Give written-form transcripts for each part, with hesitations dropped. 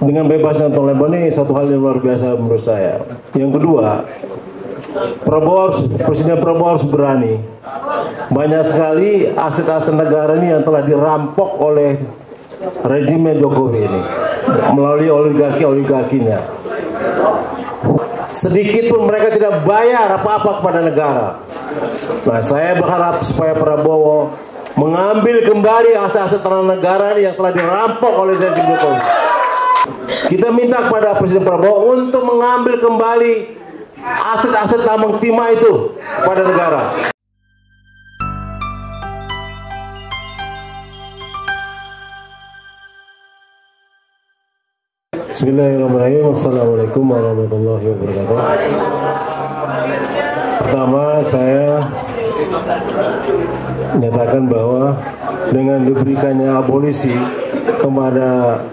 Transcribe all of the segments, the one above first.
dengan bebasnya Anton Lembong ini satu hal yang luar biasa menurut saya. Yang kedua, Presiden Prabowo harus berani. Banyak sekali aset-aset negara ini yang telah dirampok oleh rejimnya Jokowi ini melalui oligarkinya. Sedikit pun mereka tidak bayar apa-apa kepada negara. Nah, saya berharap supaya Prabowo mengambil kembali aset-aset tanah negara yang telah dirampok oleh rejim Jokowi. Kita minta kepada Presiden Prabowo untuk mengambil kembali aset-aset tambang timah itu pada negara. Bismillahirrahmanirrahim. Assalamualaikum warahmatullahi wabarakatuh. Pertama, saya menyatakan bahwa dengan diberikannya abolisi kepada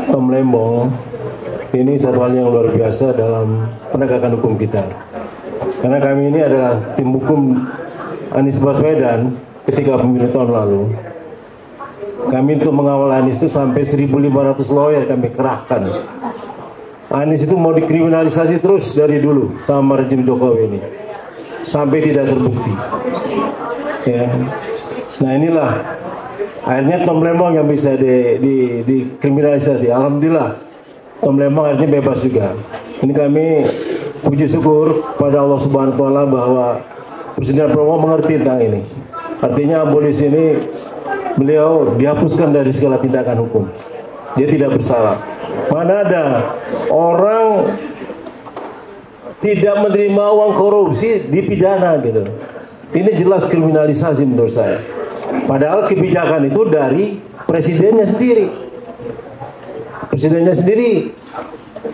Tom Lembong, ini satu hal yang luar biasa dalam penegakan hukum kita. Karena kami ini adalah tim hukum Anies Baswedan ketika pemilu tahun lalu. Kami untuk mengawal Anies itu sampai 1.500 lawyer kami kerahkan. Anies itu mau dikriminalisasi terus dari dulu sama rejim Jokowi ini, sampai tidak terbukti. Ya. Nah, inilah akhirnya Tom Lembong yang bisa dikriminalisasi. Alhamdulillah Tom Lembong akhirnya bebas juga. Ini kami puji syukur pada Allah Subhanahu wa Ta'ala bahwa Presiden Prabowo mengerti tentang ini. Artinya abolisi ini beliau dihapuskan dari segala tindakan hukum. Dia tidak bersalah. Mana ada orang tidak menerima uang korupsi dipidana gitu. Ini jelas kriminalisasi menurut saya. Padahal kebijakan itu dari presidennya sendiri. Presidennya sendiri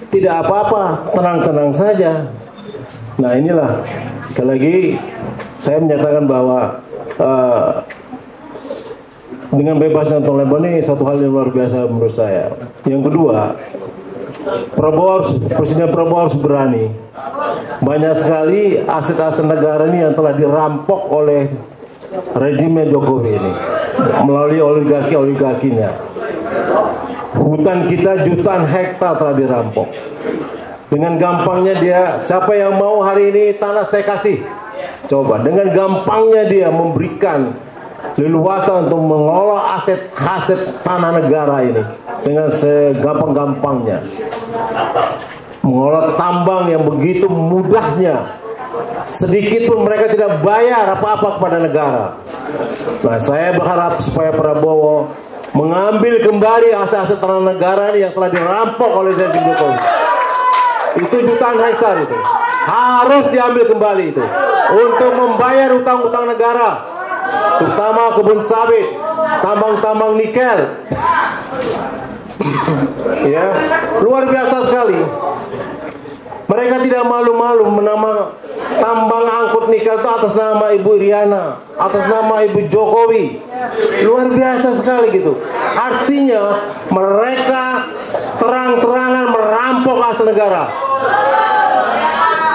tidak apa-apa, tenang-tenang saja. Nah, inilah sekali lagi saya menyatakan bahwa dengan bebasnya Anton Lembong ini satu hal yang luar biasa menurut saya. Yang kedua, Presiden Prabowo harus berani. Banyak sekali aset-aset negara ini yang telah dirampok oleh rejimnya Jokowi ini melalui oligarkinya. Hutan kita jutaan hektar telah dirampok. Dengan gampangnya dia, siapa yang mau hari ini tanah saya kasih. Coba, dengan gampangnya dia memberikan leluasa untuk mengelola aset tanah negara ini dengan segampang-gampangnya, mengelola tambang yang begitu mudahnya, sedikit pun mereka tidak bayar apa-apa kepada negara. Nah, saya berharap supaya Prabowo mengambil kembali aset-aset tanah negara yang telah dirampok oleh rejim Jokowi. Itu jutaan hektar itu harus diambil kembali itu untuk membayar utang-utang negara, terutama kebun sawit, tambang-tambang nikel. Ya, luar biasa sekali. Mereka tidak malu-malu menama tambang angkut nikel itu atas nama Ibu Iriana, atas nama Ibu Jokowi. Luar biasa sekali gitu. Artinya mereka terang-terangan merampok aset negara.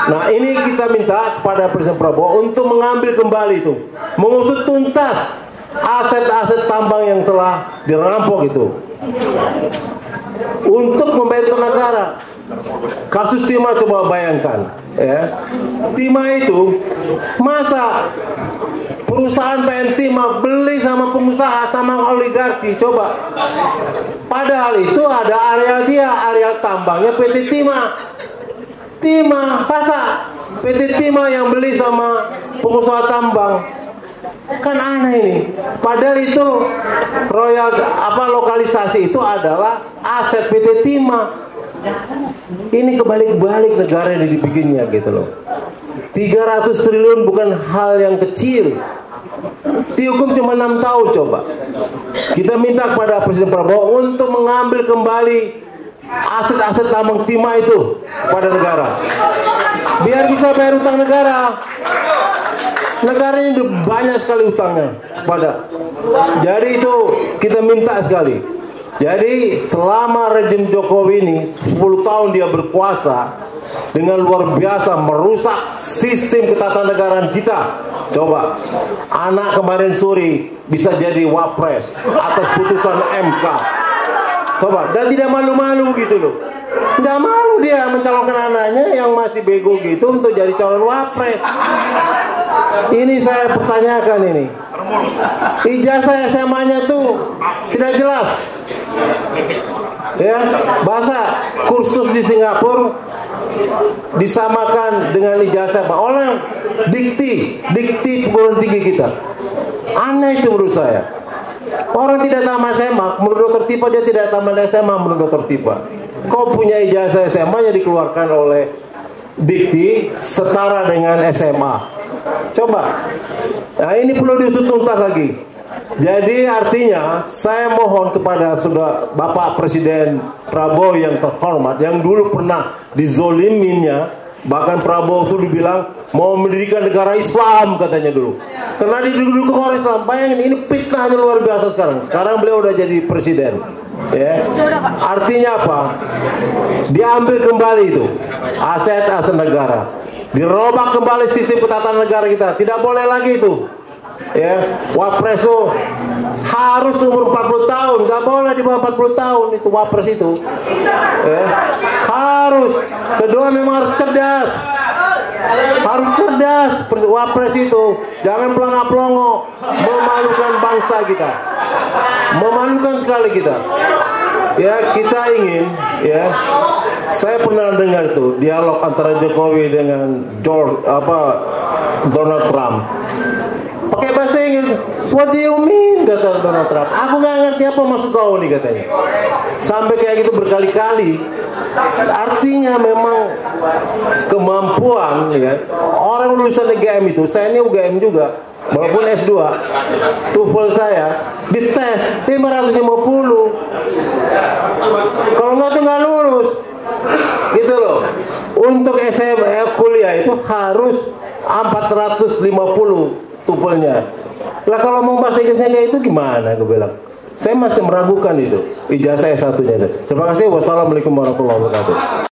Nah, ini kita minta kepada Presiden Prabowo untuk mengambil kembali itu, mengusut tuntas aset-aset tambang yang telah dirampok itu untuk membayar ke negara. Kasus timah coba bayangkan, ya. Timah itu masa perusahaan PN Timah beli sama pengusaha sama oligarki, coba. Padahal itu ada areal tambangnya PT Timah, masa PT Timah yang beli sama pengusaha tambang. Kan aneh ini. Padahal itu lokalisasi itu adalah aset PT Timah. Ini kebalik-balik negara yang dibikinnya gitu loh. 300 triliun bukan hal yang kecil. Dihukum cuma 6 tahun coba. Kita minta kepada Presiden Prabowo untuk mengambil kembali aset-aset tambang timah itu pada negara. Biar bisa bayar utang negara. Negara ini banyak sekali utangnya pada. Jadi itu kita minta sekali. Jadi selama rejim Jokowi ini 10 tahun dia berkuasa dengan luar biasa merusak sistem ketatanegaraan kita. Coba, anak kemarin sore bisa jadi wapres atas putusan MK. Coba, dan tidak malu-malu gitu loh. Nggak malu dia mencalonkan anaknya yang masih bego gitu untuk jadi calon wapres. Ini saya pertanyakan ini. Ijazah SMA-nya tuh tidak jelas. Ya, bahasa kursus di Singapura disamakan dengan ijazah Pak. Orang dikti perguruan tinggi kita. Aneh itu menurut saya. Orang tidak tamat SMA, menurut Dr. Tipa dia tidak tamat SMA menurut Dr. Tipa. Kau punya ijazah SMA yang dikeluarkan oleh dikti setara dengan SMA. Coba. Nah, ini perlu diusut tuntas lagi. Jadi artinya saya mohon kepada saudara Bapak Presiden Prabowo yang terhormat, yang dulu pernah dizoliminnya, bahkan Prabowo itu dibilang mau mendirikan negara Islam katanya dulu. Karena didukung orang Islam. Bayangin ini fitnahnya luar biasa sekarang. Sekarang beliau udah jadi presiden. Ya. Artinya apa? Diambil kembali itu aset-aset negara. Dirobak kembali sistem ketatanegaraan negara kita. Tidak boleh lagi itu. Ya, wapres itu harus umur 40 tahun, nggak boleh di bawah 40 tahun itu wapres itu. Ya, harus. Kedua memang harus cerdas. Harus cerdas wapres itu. Jangan pelongo-pelongo, memalukan bangsa kita. Memalukan sekali kita. Ya, kita ingin, ya. Saya pernah dengar tuh dialog antara Jokowi dengan Donald Trump. Pakai bahasa Inggris. What do you mean, kata Donald Trump. Aku nggak ngerti apa maksud kau nih, katanya. Sampai kayak gitu berkali-kali. Artinya memang kemampuan, ya. Orang lulusan UGM itu, saya ini UGM juga, walaupun S2, TOEFL saya dites 550. Kalau nggak tuh nggak lulus. Gitu loh. Untuk SMA kuliah itu harus 450 TOEFL-nya. Lah kalau mau bahasa Inggrisnya kayak itu gimana, gue bilang. Saya masih meragukan itu ijazah S1-nya itu. Terima kasih. Wassalamualaikum warahmatullahi wabarakatuh.